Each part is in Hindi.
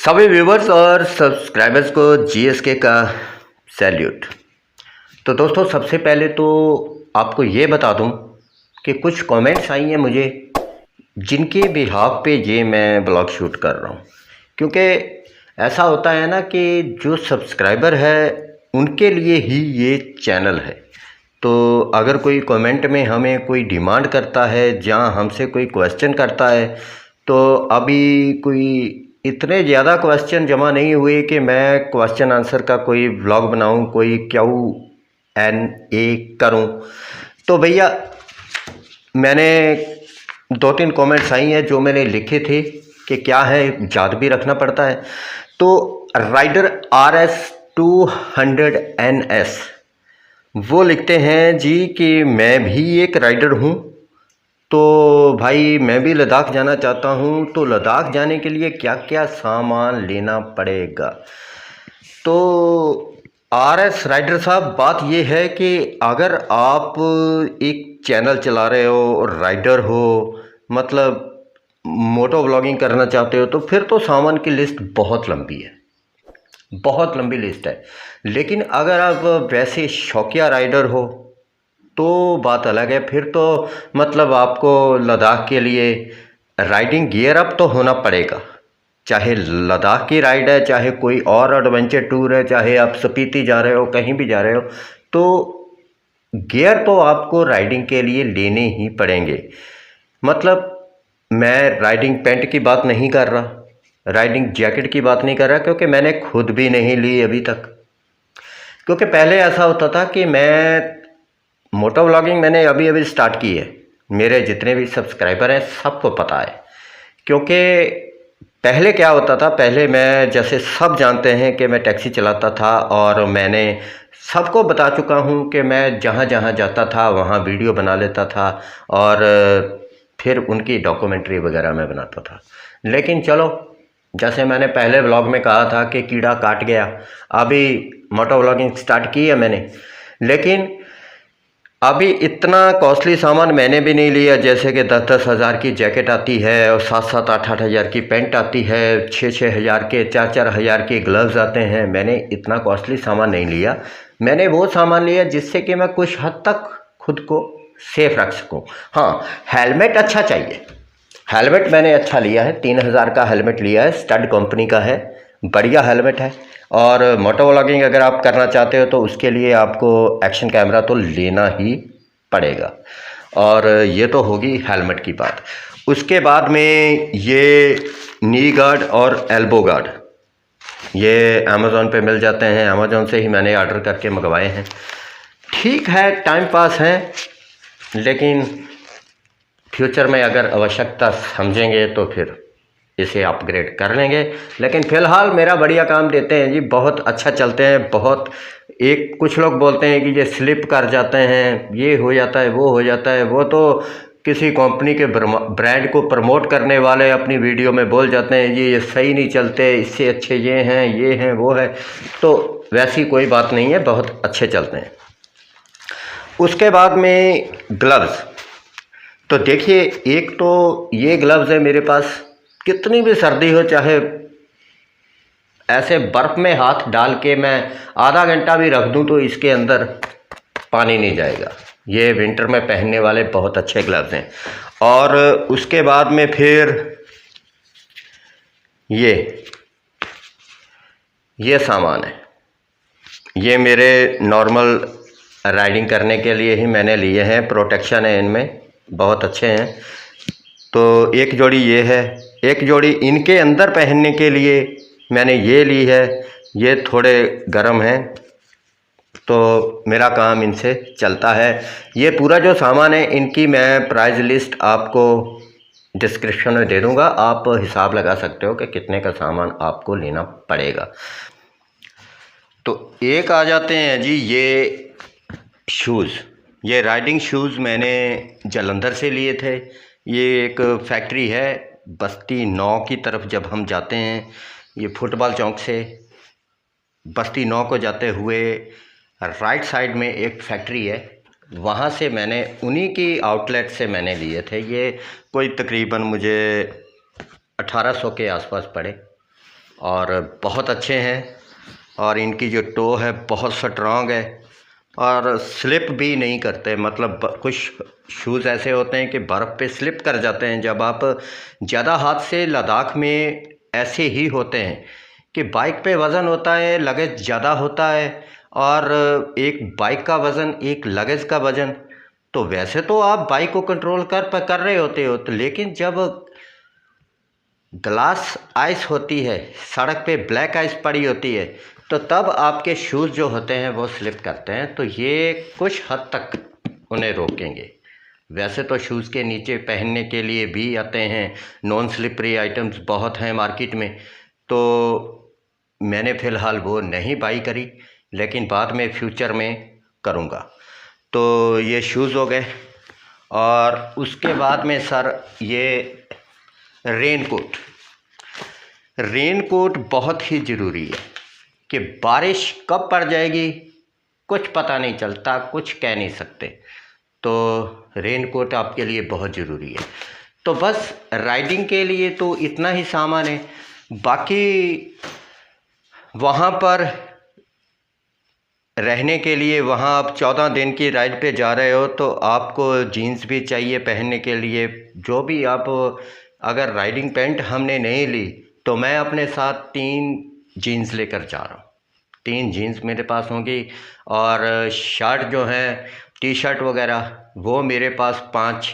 सभी व्यूवर्स और सब्सक्राइबर्स को जीएसके का सैल्यूट। तो दोस्तों, सबसे पहले तो आपको ये बता दूं कि कुछ कमेंट्स आई हैं मुझे, जिनके बिहाफ पे ये मैं ब्लॉग शूट कर रहा हूं। क्योंकि ऐसा होता है ना कि जो सब्सक्राइबर है उनके लिए ही ये चैनल है। तो अगर कोई कमेंट में हमें कोई डिमांड करता है, जहां हमसे कोई क्वेश्चन करता है, तो अभी कोई इतने ज़्यादा क्वेश्चन जमा नहीं हुए कि मैं क्वेश्चन आंसर का कोई व्लॉग बनाऊं, कोई Q&A करूं। तो भैया, मैंने 2-3 कमेंट्स आई हैं जो मैंने लिखे थे कि क्या है, याद भी रखना पड़ता है। तो राइडर RS200NS वो लिखते हैं जी कि मैं भी एक राइडर हूं, तो भाई मैं भी लद्दाख जाना चाहता हूं, तो लद्दाख जाने के लिए क्या क्या सामान लेना पड़ेगा। तो RS राइडर साहब, बात ये है कि अगर आप एक चैनल चला रहे हो और राइडर हो, मतलब मोटो व्लॉगिंग करना चाहते हो, तो फिर तो सामान की लिस्ट बहुत लंबी है, बहुत लंबी लिस्ट है। लेकिन अगर आप वैसे शौकिया राइडर हो तो बात अलग है। फिर तो मतलब आपको लद्दाख के लिए राइडिंग गियर अप तो होना पड़ेगा। चाहे लद्दाख की राइड है, चाहे कोई और एडवेंचर टूर है, चाहे आप स्पीति जा रहे हो, कहीं भी जा रहे हो, तो गियर तो आपको राइडिंग के लिए लेने ही पड़ेंगे। मतलब मैं राइडिंग पैंट की बात नहीं कर रहा, राइडिंग जैकेट की बात नहीं कर रहा, क्योंकि मैंने खुद भी नहीं ली अभी तक। क्योंकि पहले ऐसा होता था कि मैं मोटो व्लॉगिंग मैंने अभी अभी स्टार्ट की है। मेरे जितने भी सब्सक्राइबर हैं सबको पता है। क्योंकि पहले क्या होता था, पहले मैं, जैसे सब जानते हैं कि मैं टैक्सी चलाता था, और मैंने सबको बता चुका हूं कि मैं जहां जहां जाता था वहां वीडियो बना लेता था, और फिर उनकी डॉक्यूमेंट्री वगैरह मैं बनाता था। लेकिन चलो, जैसे मैंने पहले व्लॉग में कहा था कि कीड़ा काट गया, अभी मोटो व्लॉगिंग स्टार्ट की है मैंने। लेकिन अभी इतना कॉस्टली सामान मैंने भी नहीं लिया, जैसे कि 10-10 हज़ार की जैकेट आती है, और 7-7 8-8 हज़ार की पैंट आती है, 6-6 हज़ार के, 4-4 हज़ार के ग्लव्स आते हैं। मैंने इतना कॉस्टली सामान नहीं लिया। मैंने वो सामान लिया जिससे कि मैं कुछ हद तक खुद को सेफ रख सकूं। हाँ, हेलमेट अच्छा चाहिए। हेलमेट मैंने अच्छा लिया है, 3000 का हेलमेट लिया है, स्टड कंपनी का है, बढ़िया हेलमेट है। और मोटो व्लॉगिंग अगर आप करना चाहते हो तो उसके लिए आपको एक्शन कैमरा तो लेना ही पड़ेगा। और ये तो होगी हेलमेट की बात। उसके बाद में ये नी गार्ड और एल्बो गार्ड, ये अमेज़ॉन पे मिल जाते हैं। अमेज़ॉन से ही मैंने ऑर्डर करके मंगवाए हैं। ठीक है, टाइम पास है, लेकिन फ्यूचर में अगर आवश्यकता समझेंगे तो फिर इसे अपग्रेड कर लेंगे। लेकिन फ़िलहाल मेरा बढ़िया काम देते हैं जी, बहुत अच्छा चलते हैं। बहुत, एक कुछ लोग बोलते हैं कि ये स्लिप कर जाते हैं, ये हो जाता है, वो हो जाता है। वो तो किसी कंपनी के ब्रांड को प्रमोट करने वाले अपनी वीडियो में बोल जाते हैं जी ये सही नहीं चलते, इससे अच्छे ये हैं वो है। तो वैसी कोई बात नहीं है, बहुत अच्छे चलते हैं। उसके बाद में ग्लव्स, तो देखिए, एक तो ये ग्लव्स है मेरे पास। कितनी भी सर्दी हो, चाहे ऐसे बर्फ़ में हाथ डाल के मैं आधा घंटा भी रख दूं तो इसके अंदर पानी नहीं जाएगा। ये विंटर में पहनने वाले बहुत अच्छे ग्लव्स हैं। और उसके बाद में फिर ये सामान है, ये मेरे नॉर्मल राइडिंग करने के लिए ही मैंने लिए हैं। प्रोटेक्शन है इनमें, बहुत अच्छे हैं। तो एक जोड़ी ये है, एक जोड़ी इनके अंदर पहनने के लिए मैंने ये ली है। ये थोड़े गर्म हैं, तो मेरा काम इनसे चलता है। ये पूरा जो सामान है, इनकी मैं प्राइस लिस्ट आपको डिस्क्रिप्शन में दे दूंगा। आप हिसाब लगा सकते हो कि कितने का सामान आपको लेना पड़ेगा। तो एक आ जाते हैं जी ये शूज़। ये राइडिंग शूज़ मैंने जालंधर से लिए थे। ये एक फैक्ट्री है बस्ती 9 की तरफ जब हम जाते हैं, ये फुटबॉल चौक से बस्ती 9 को जाते हुए राइट साइड में एक फैक्ट्री है, वहाँ से मैंने उन्हीं की आउटलेट से मैंने लिए थे। ये कोई तकरीबन मुझे 1800 के आसपास पड़े। और बहुत अच्छे हैं और इनकी जो टो है बहुत स्ट्रॉन्ग है और स्लिप भी नहीं करते। मतलब कुछ शूज़ ऐसे होते हैं कि बर्फ़ पे स्लिप कर जाते हैं। जब आप ज़्यादा हाथ से लद्दाख में ऐसे ही होते हैं कि बाइक पे वज़न होता है, लगेज ज़्यादा होता है और एक बाइक का वज़न, एक लगेज का वज़न। तो वैसे तो आप बाइक को कंट्रोल कर रहे होते हो, तो लेकिन जब ग्लास आइस होती है, सड़क पे ब्लैक आइस पड़ी होती है, तो तब आपके शूज़ जो होते हैं वो स्लिप करते हैं। तो ये कुछ हद तक उन्हें रोकेंगे। वैसे तो शूज़ के नीचे पहनने के लिए भी आते हैं, नॉन स्लिपरी आइटम्स बहुत हैं मार्केट में। तो मैंने फ़िलहाल वो नहीं बाई करी, लेकिन बाद में फ्यूचर में करूँगा। तो ये शूज़ हो गए और उसके बाद में सर ये रेन कोट बहुत ही ज़रूरी है कि बारिश कब पड़ जाएगी कुछ पता नहीं चलता, कुछ कह नहीं सकते। तो रेन कोट आपके लिए बहुत ज़रूरी है। तो बस राइडिंग के लिए तो इतना ही सामान है। बाकी वहाँ पर रहने के लिए, वहाँ आप 14 दिन की राइड पे जा रहे हो तो आपको जीन्स भी चाहिए पहनने के लिए। जो भी आप, अगर राइडिंग पैंट हमने नहीं ली तो मैं अपने साथ 3 जीन्स लेकर जा रहा हूँ। 3 जीन्स मेरे पास होंगी और शर्ट जो है, टी शर्ट वगैरह, वो मेरे पास 5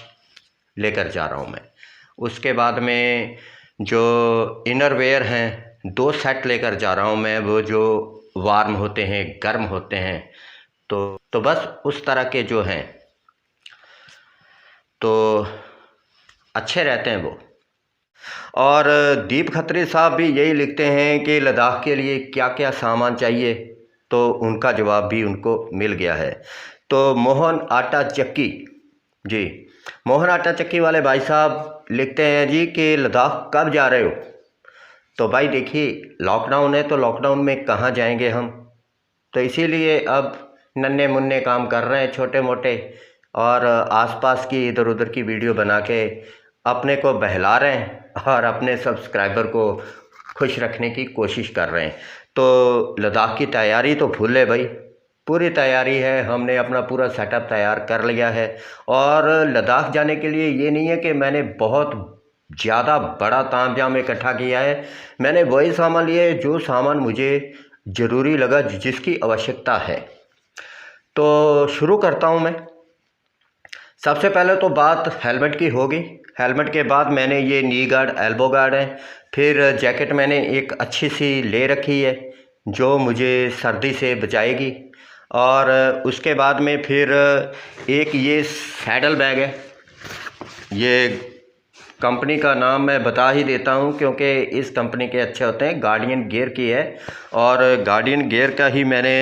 लेकर जा रहा हूँ मैं। उसके बाद में जो इनर वेयर हैं 2 सेट लेकर जा रहा हूँ मैं, वो जो वार्म होते हैं, गर्म होते हैं। तो बस उस तरह के जो हैं तो अच्छे रहते हैं वो। और दीप खत्री साहब भी यही लिखते हैं कि लद्दाख के लिए क्या क्या सामान चाहिए, तो उनका जवाब भी उनको मिल गया है। तो मोहन आटा चक्की जी, मोहन आटा चक्की वाले भाई साहब लिखते हैं जी कि लद्दाख कब जा रहे हो। तो भाई देखिए, लॉकडाउन है तो लॉकडाउन में कहाँ जाएंगे हम। तो इसीलिए अब नन्हे मुन्ने काम कर रहे हैं, छोटे मोटे, और आसपास की इधर उधर की वीडियो बना के अपने को बहला रहे हैं और अपने सब्सक्राइबर को खुश रखने की कोशिश कर रहे हैं। तो लद्दाख की तैयारी तो फुल है भाई, पूरी तैयारी है। हमने अपना पूरा सेटअप तैयार कर लिया है। और लद्दाख जाने के लिए ये नहीं है कि मैंने बहुत ज़्यादा बड़ा तामझाम इकट्ठा किया है। मैंने वही सामान लिया है जो सामान मुझे ज़रूरी लगा, जिसकी आवश्यकता है। तो शुरू करता हूँ मैं। सबसे पहले तो बात हेलमेट की होगी। हेलमेट के बाद मैंने ये नी गार्ड, एल्बो गार्ड है। फिर जैकेट मैंने एक अच्छी सी ले रखी है जो मुझे सर्दी से बचाएगी। और उसके बाद में फिर एक ये सैडल बैग है। ये कंपनी का नाम मैं बता ही देता हूँ क्योंकि इस कंपनी के अच्छे होते हैं, गार्डियन गियर की है। और गार्डियन गियर का ही मैंने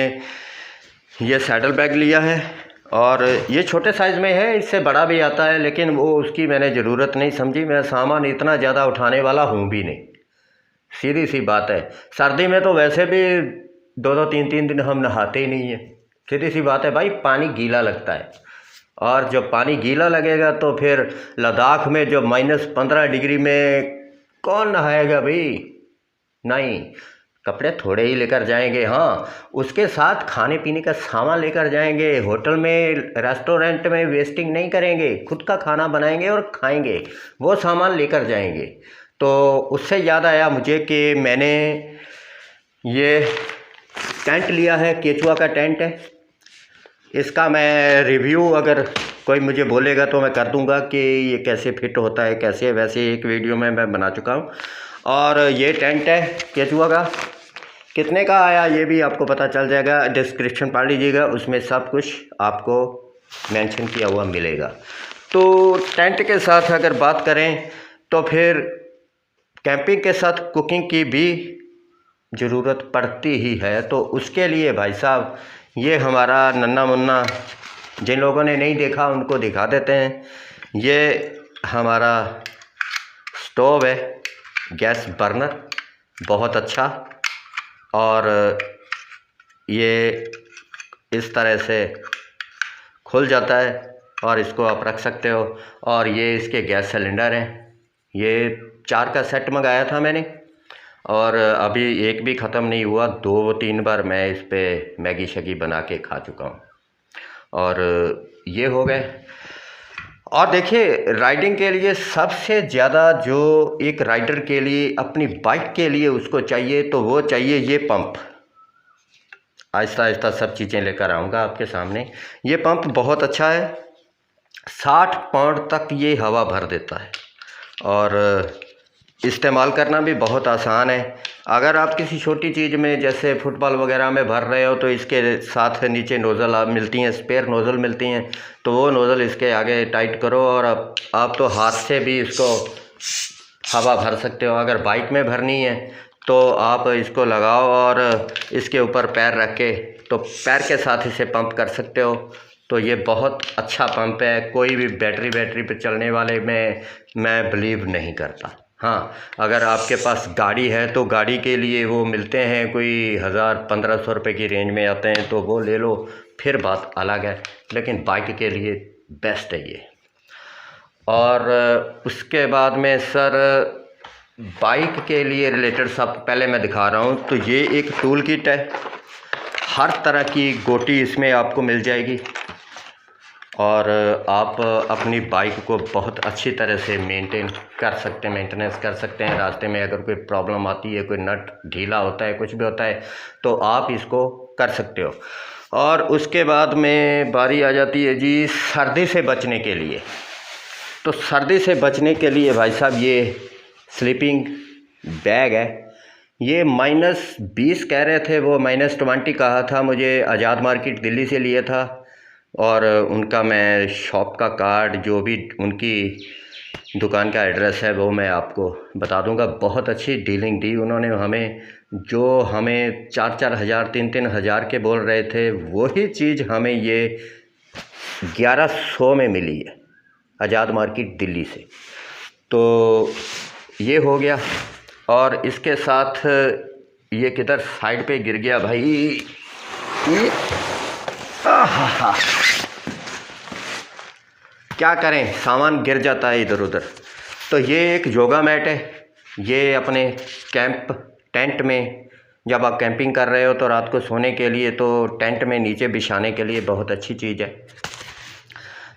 ये सैडल बैग लिया है। और ये छोटे साइज़ में है, इससे बड़ा भी आता है, लेकिन वो उसकी मैंने ज़रूरत नहीं समझी। मैं सामान इतना ज़्यादा उठाने वाला हूँ भी नहीं, सीधी सी बात है। सर्दी में तो वैसे भी 2-2 3-3 दिन हम नहाते ही नहीं हैं। सीधी सी बात है भाई, पानी गीला लगता है और जब पानी गीला लगेगा तो फिर लद्दाख में जो -15 डिग्री में कौन नहाएगा भाई। नहीं, कपड़े थोड़े ही लेकर जाएंगे। हाँ, उसके साथ खाने पीने का सामान लेकर जाएंगे। होटल में, रेस्टोरेंट में वेस्टिंग नहीं करेंगे, खुद का खाना बनाएंगे और खाएंगे, वो सामान लेकर जाएंगे। तो उससे याद आया मुझे कि मैंने ये टेंट लिया है, केचुआ का टेंट है। इसका मैं रिव्यू, अगर कोई मुझे बोलेगा तो मैं कर दूंगा कि ये कैसे फिट होता है, कैसे, वैसे एक वीडियो में मैं बना चुका हूँ। और ये टेंट है केचुआ का, कितने का आया ये भी आपको पता चल जाएगा। डिस्क्रिप्शन पढ़ लीजिएगा, उसमें सब कुछ आपको मेंशन किया हुआ मिलेगा। तो टेंट के साथ अगर बात करें तो फिर कैंपिंग के साथ कुकिंग की भी ज़रूरत पड़ती ही है। तो उसके लिए भाई साहब, ये हमारा नन्ना मुन्ना, जिन लोगों ने नहीं देखा उनको दिखा देते हैं। ये हमारा स्टोव है, गैस बर्नर, बहुत अच्छा। और ये इस तरह से खुल जाता है और इसको आप रख सकते हो। और ये इसके गैस सिलेंडर हैं। ये 4 का सेट मंगाया था मैंने और अभी एक भी ख़त्म नहीं हुआ, 2-3 बार मैं इस पे मैगी शगी बना के खा चुका हूँ। और ये हो गए। और देखिए, राइडिंग के लिए सबसे ज़्यादा जो एक राइडर के लिए अपनी बाइक के लिए उसको चाहिए, तो वो चाहिए ये पंप। आहिस्ता आहिस्ता सब चीज़ें लेकर आऊँगा आपके सामने। ये पंप बहुत अच्छा है, 60 पाउंड तक ये हवा भर देता है और इस्तेमाल करना भी बहुत आसान है। अगर आप किसी छोटी चीज़ में जैसे फुटबॉल वगैरह में भर रहे हो तो इसके साथ नीचे नोज़ल आप मिलती हैं, स्पेयर नोज़ल मिलती हैं, तो वो नोज़ल इसके आगे टाइट करो और आप तो हाथ से भी इसको हवा भर सकते हो। अगर बाइक में भरनी है तो आप इसको लगाओ और इसके ऊपर पैर रख के तो पैर के साथ इसे पंप कर सकते हो। तो ये बहुत अच्छा पंप है, कोई भी बैटरी पे चलने वाले में मैं बिलीव नहीं करता। हाँ, अगर आपके पास गाड़ी है तो गाड़ी के लिए वो मिलते हैं, कोई 1000-1500 रुपये की रेंज में आते हैं, तो वो ले लो, फिर बात अलग है। लेकिन बाइक के लिए बेस्ट है ये। और उसके बाद में सर, बाइक के लिए रिलेटेड सब पहले मैं दिखा रहा हूँ। तो ये एक टूल किट है, हर तरह की गोटी इसमें आपको मिल जाएगी और आप अपनी बाइक को बहुत अच्छी तरह से मेंटेनेंस कर सकते हैं। रास्ते में अगर कोई प्रॉब्लम आती है, कोई नट ढीला होता है, कुछ भी होता है, तो आप इसको कर सकते हो। और उसके बाद में बारी आ जाती है जी सर्दी से बचने के लिए। तो सर्दी से बचने के लिए भाई साहब ये स्लीपिंग बैग है। ये -20 कह रहे थे, वो -20 कहा था। मुझे आज़ाद मार्केट दिल्ली से लिया था और उनका मैं शॉप का कार्ड, जो भी उनकी दुकान का एड्रेस है, वो मैं आपको बता दूंगा। बहुत अच्छी डीलिंग दी उन्होंने हमें। जो हमें 4-4 हज़ार 3-3 हज़ार के बोल रहे थे, वही चीज़ हमें ये 1100 में मिली है आज़ाद मार्केट दिल्ली से। तो ये हो गया। और इसके साथ ये किधर साइड पे गिर गया भाई, ये क्या करें, सामान गिर जाता है इधर उधर। तो ये एक योगा मैट है। ये अपने टेंट में जब आप कैंपिंग कर रहे हो तो रात को सोने के लिए, तो टेंट में नीचे बिछाने के लिए बहुत अच्छी चीज़ है।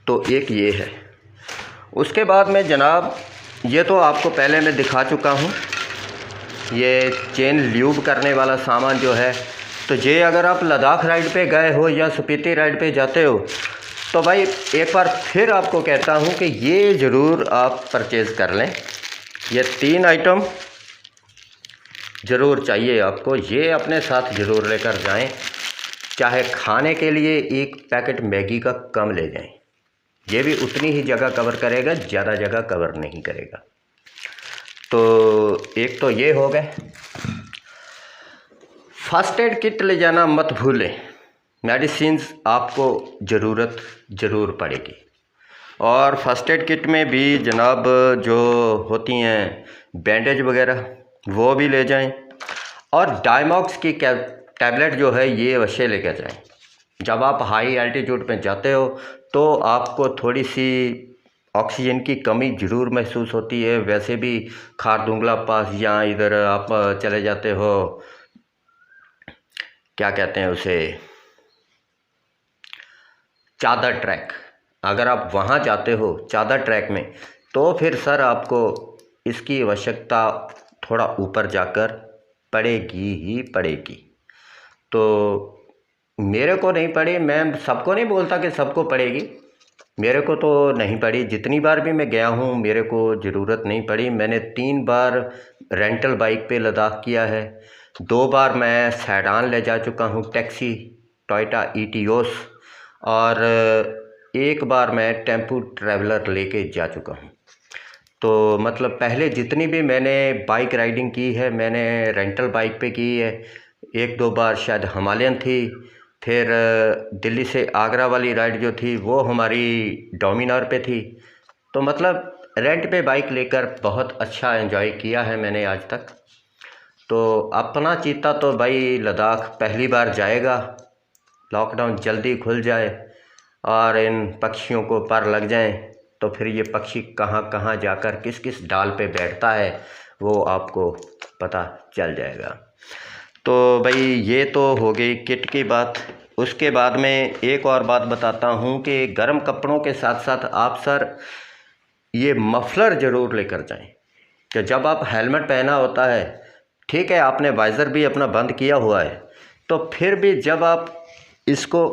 तो एक ये है। उसके बाद में जनाब, ये तो आपको पहले मैं दिखा चुका हूँ, ये चेन ल्यूब करने वाला सामान जो है। तो ये अगर आप लद्दाख राइड पे गए हो या स्पीति राइड पे जाते हो तो भाई एक बार फिर आपको कहता हूँ कि ये ज़रूर आप परचेज़ कर लें। ये 3 आइटम ज़रूर चाहिए आपको, ये अपने साथ ज़रूर लेकर जाएं। चाहे खाने के लिए एक पैकेट मैगी का कम ले जाएं, ये भी उतनी ही जगह कवर करेगा, ज़्यादा जगह कवर नहीं करेगा। तो एक तो ये हो गए। फर्स्ट एड किट ले जाना मत भूलें, मेडिसिन्स आपको ज़रूर पड़ेगी। और फर्स्ट एड किट में भी जनाब जो होती हैं बैंडेज वगैरह, वो भी ले जाएं। और डायमॉक्स की टैबलेट जो है ये अवश्य लेकर जाएं। जब आप हाई एल्टीट्यूड पे जाते हो तो आपको थोड़ी सी ऑक्सीजन की कमी ज़रूर महसूस होती है। वैसे भी खारदुंगला पास या इधर आप चले जाते हो, क्या कहते हैं उसे, चादर ट्रैक, अगर आप वहाँ जाते हो चादर ट्रैक में, तो फिर सर आपको इसकी आवश्यकता थोड़ा ऊपर जाकर पड़ेगी ही पड़ेगी। तो मेरे को नहीं पड़ी, मैं सबको नहीं बोलता कि सबको पड़ेगी, मेरे को तो नहीं पड़ी। जितनी बार भी मैं गया हूँ मेरे को ज़रूरत नहीं पड़ी। मैंने 3 बार रेंटल बाइक पे लद्दाख किया है, 2 बार मैं सेडान ले जा चुका हूँ, टैक्सी टोयोटा ईटियोस, और 1 बार मैं टेम्पू ट्रैवलर लेके जा चुका हूँ। तो मतलब पहले जितनी भी मैंने बाइक राइडिंग की है, मैंने रेंटल बाइक पे की है। 1-2 बार शायद हिमालयन थी, फिर दिल्ली से आगरा वाली राइड जो थी वो हमारी डोमिनार पे थी। तो मतलब रेंट पे बाइक लेकर बहुत अच्छा एंजॉय किया है मैंने आज तक। तो अपना चीता तो भाई लद्दाख पहली बार जाएगा, लॉकडाउन जल्दी खुल जाए और इन पक्षियों को पर लग जाएं, तो फिर ये पक्षी कहाँ कहाँ जाकर किस किस डाल पे बैठता है वो आपको पता चल जाएगा। तो भाई ये तो हो गई किट की बात। उसके बाद में एक और बात बताता हूँ कि गर्म कपड़ों के साथ साथ आप सर ये मफलर ज़रूर लेकर जाएं कि जब आप हेलमेट पहना होता है, ठीक है आपने वाइज़र भी अपना बंद किया हुआ है, तो फिर भी जब आप इसको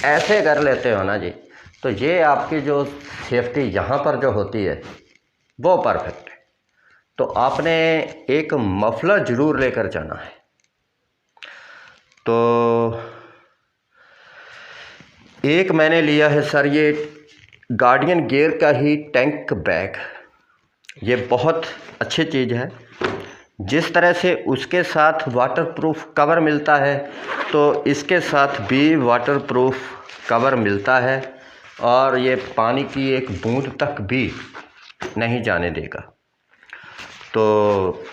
ऐसे कर लेते हो ना जी, तो ये आपकी जो सेफ्टी यहाँ पर जो होती है वो परफेक्ट है। तो आपने एक मफलर ज़रूर लेकर जाना है। तो एक मैंने लिया है सर ये गार्डियन गियर का ही टैंक बैग। ये बहुत अच्छी चीज़ है। जिस तरह से उसके साथ वाटरप्रूफ कवर मिलता है, तो इसके साथ भी वाटरप्रूफ कवर मिलता है और ये पानी की एक बूंद तक भी नहीं जाने देगा। तो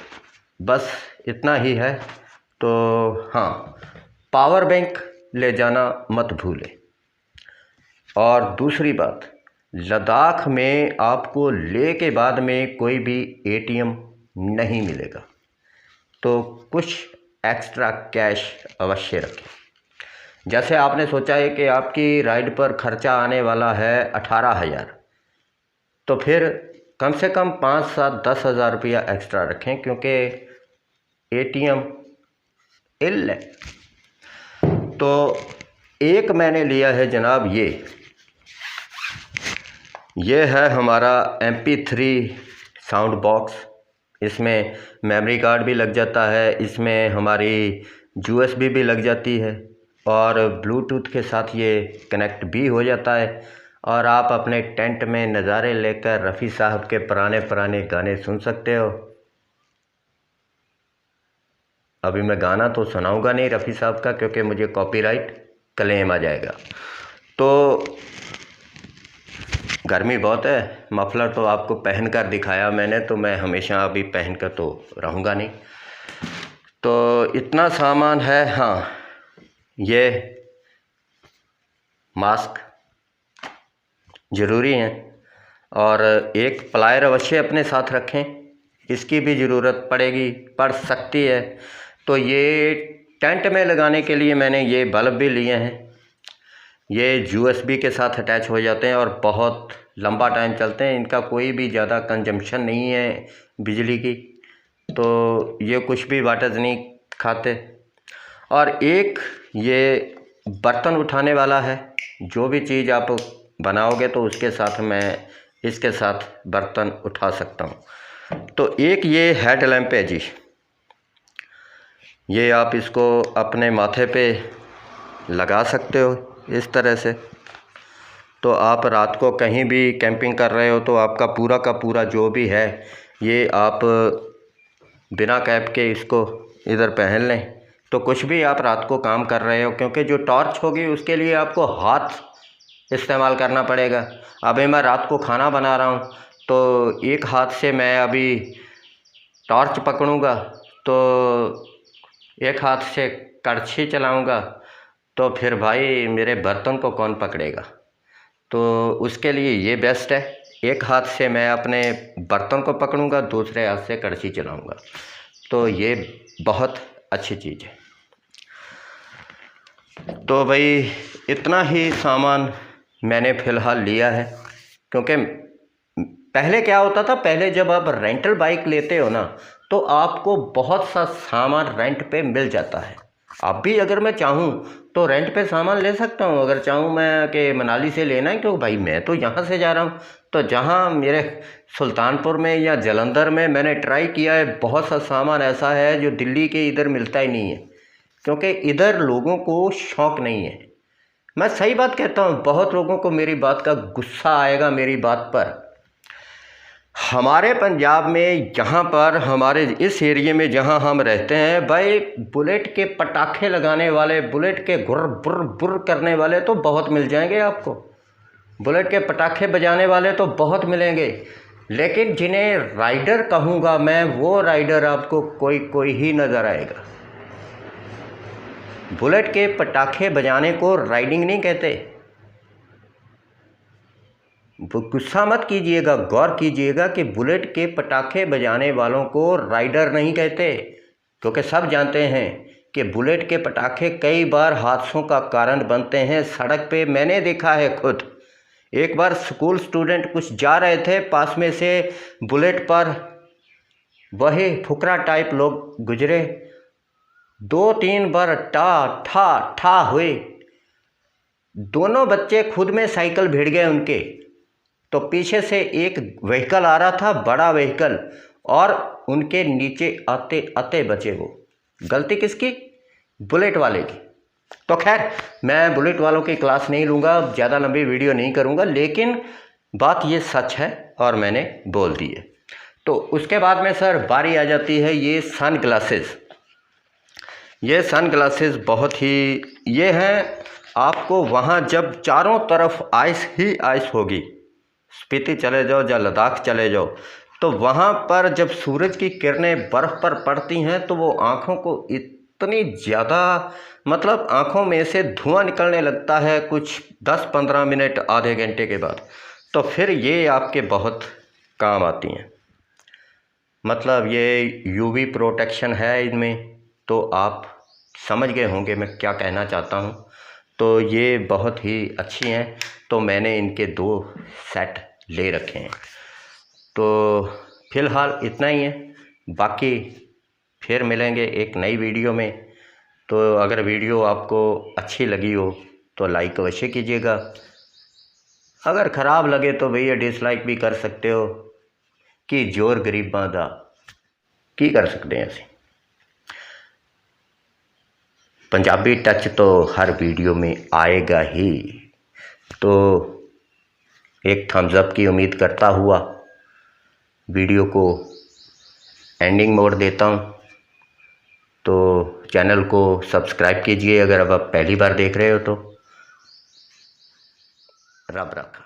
बस इतना ही है। तो हाँ, पावर बैंक ले जाना मत भूलें। और दूसरी बात, लद्दाख में आपको ले के बाद में कोई भी एटीएम नहीं मिलेगा, तो कुछ एक्स्ट्रा कैश अवश्य रखें। जैसे आपने सोचा है कि आपकी राइड पर खर्चा आने वाला है 18,000, तो फिर कम से कम 5, 7, 10 हज़ार रुपया एक्स्ट्रा रखें, क्योंकि एटीएम इल है। तो एक मैंने लिया है जनाब ये है हमारा MP3 साउंड बॉक्स। इसमें मेमोरी कार्ड भी लग जाता है, इसमें हमारी USB भी लग जाती है और ब्लूटूथ के साथ ये कनेक्ट भी हो जाता है। और आप अपने टेंट में नज़ारे लेकर रफ़ी साहब के पुराने गाने सुन सकते हो। अभी मैं गाना तो सुनाऊंगा नहीं रफ़ी साहब का, क्योंकि मुझे कॉपीराइट क्लेम आ जाएगा। तो गर्मी बहुत है, मफलर तो आपको पहन कर दिखाया मैंने, तो मैं हमेशा अभी पहन कर तो रहूँगा नहीं। तो इतना सामान है। हाँ, ये मास्क ज़रूरी है और एक प्लायर अवश्य अपने साथ रखें, इसकी भी ज़रूरत पड़ सकती है। तो ये टेंट में लगाने के लिए मैंने ये बल्ब भी लिए हैं। ये USB के साथ अटैच हो जाते हैं और बहुत लंबा टाइम चलते हैं। इनका कोई भी ज़्यादा कंजम्पशन नहीं है बिजली की, तो ये कुछ भी वाटेज नहीं खाते। और एक ये बर्तन उठाने वाला है, जो भी चीज़ आप बनाओगे तो उसके साथ मैं इसके साथ बर्तन उठा सकता हूँ। तो एक ये हेड लैम्प है जी, ये आप इसको अपने माथे पे लगा सकते हो इस तरह से। तो आप रात को कहीं भी कैंपिंग कर रहे हो तो आपका पूरा का पूरा जो भी है ये आप बिना कैप के इसको इधर पहन लें, तो कुछ भी आप रात को काम कर रहे हो, क्योंकि जो टॉर्च होगी उसके लिए आपको हाथ इस्तेमाल करना पड़ेगा। अभी मैं रात को खाना बना रहा हूँ, तो एक हाथ से मैं अभी टॉर्च पकड़ूँगा, तो एक हाथ से कड़छी चलाऊँगा, तो फिर भाई मेरे बर्तन को कौन पकड़ेगा। तो उसके लिए ये बेस्ट है, एक हाथ से मैं अपने बर्तन को पकड़ूंगा, दूसरे हाथ से कड़छी चलाऊंगा। तो ये बहुत अच्छी चीज़ है। तो भाई इतना ही सामान मैंने फ़िलहाल लिया है, क्योंकि पहले क्या होता था, पहले जब आप रेंटल बाइक लेते हो ना, तो आपको बहुत सा सामान रेंट पे मिल जाता है। अब भी अगर मैं चाहूँ तो रेंट पे सामान ले सकता हूँ। अगर चाहूँ मैं कि मनाली से लेना है, क्योंकि भाई मैं तो यहाँ से जा रहा हूँ, तो जहाँ मेरे सुल्तानपुर में या जलंधर में मैंने ट्राई किया है, बहुत सा सामान ऐसा है जो दिल्ली के इधर मिलता ही नहीं है, क्योंकि इधर लोगों को शौक़ नहीं है। मैं सही बात कहता हूँ, बहुत लोगों को मेरी बात का गुस्सा आएगा मेरी बात पर। हमारे पंजाब में यहाँ पर हमारे इस एरिए में जहाँ हम रहते हैं, भाई बुलेट के पटाखे लगाने वाले, बुलेट के गुर्र बुर्र बुर्र करने वाले तो बहुत मिल जाएंगे आपको। बुलेट के पटाखे बजाने वाले तो बहुत मिलेंगे, लेकिन जिन्हें राइडर कहूँगा मैं, वो राइडर आपको कोई ही नज़र आएगा। बुलेट के पटाखे बजाने को राइडिंग नहीं कहते। गुस्सा मत कीजिएगा, गौर कीजिएगा कि बुलेट के पटाखे बजाने वालों को राइडर नहीं कहते, क्योंकि सब जानते हैं कि बुलेट के पटाखे कई बार हादसों का कारण बनते हैं। सड़क पे मैंने देखा है खुद। एक बार स्कूल स्टूडेंट कुछ जा रहे थे, पास में से बुलेट पर वही फुकरा टाइप लोग गुजरे, 2-3 बार टा ठा ठा हुए। दोनों बच्चे खुद में साइकिल भिड़ गए उनके। तो पीछे से एक व्हीकल आ रहा था, बड़ा व्हीकल, और उनके नीचे आते आते बचे वो। गलती किसकी? बुलेट वाले की। तो खैर, मैं बुलेट वालों की क्लास नहीं लूँगा, ज़्यादा लंबी वीडियो नहीं करूँगा, लेकिन बात ये सच है और मैंने बोल दी है। तो उसके बाद में सर बारी आ जाती है ये सन ग्लासेस। ये सन ग्लासेस बहुत ही ये हैं, आपको वहाँ जब चारों तरफ आइस ही आइस होगी, स्पीति चले जाओ या लद्दाख चले जाओ, तो वहाँ पर जब सूरज की किरणें बर्फ़ पर पड़ती हैं तो वो आँखों को इतनी ज़्यादा, मतलब आँखों में से धुआं निकलने लगता है कुछ 10-15 मिनट, आधे घंटे के बाद। तो फिर ये आपके बहुत काम आती हैं। मतलब ये यूवी प्रोटेक्शन है इनमें, तो आप समझ गए होंगे मैं क्या कहना चाहता हूँ। तो ये बहुत ही अच्छी हैं, तो मैंने इनके 2 सेट ले रखे हैं। तो फ़िलहाल इतना ही है, बाकी फिर मिलेंगे एक नई वीडियो में। तो अगर वीडियो आपको अच्छी लगी हो तो लाइक अवश्य कीजिएगा, अगर ख़राब लगे तो भैया डिसलाइक भी कर सकते हो, कि जोर गरीबां दा की कर सकते हैं। ਅਸੀਂ पंजाबी टच तो हर वीडियो में आएगा ही। तो एक थम्स अप की उम्मीद करता हुआ वीडियो को एंडिंग मोड देता हूँ। तो चैनल को सब्सक्राइब कीजिए अगर अब आप पहली बार देख रहे हो तो। रब रखा।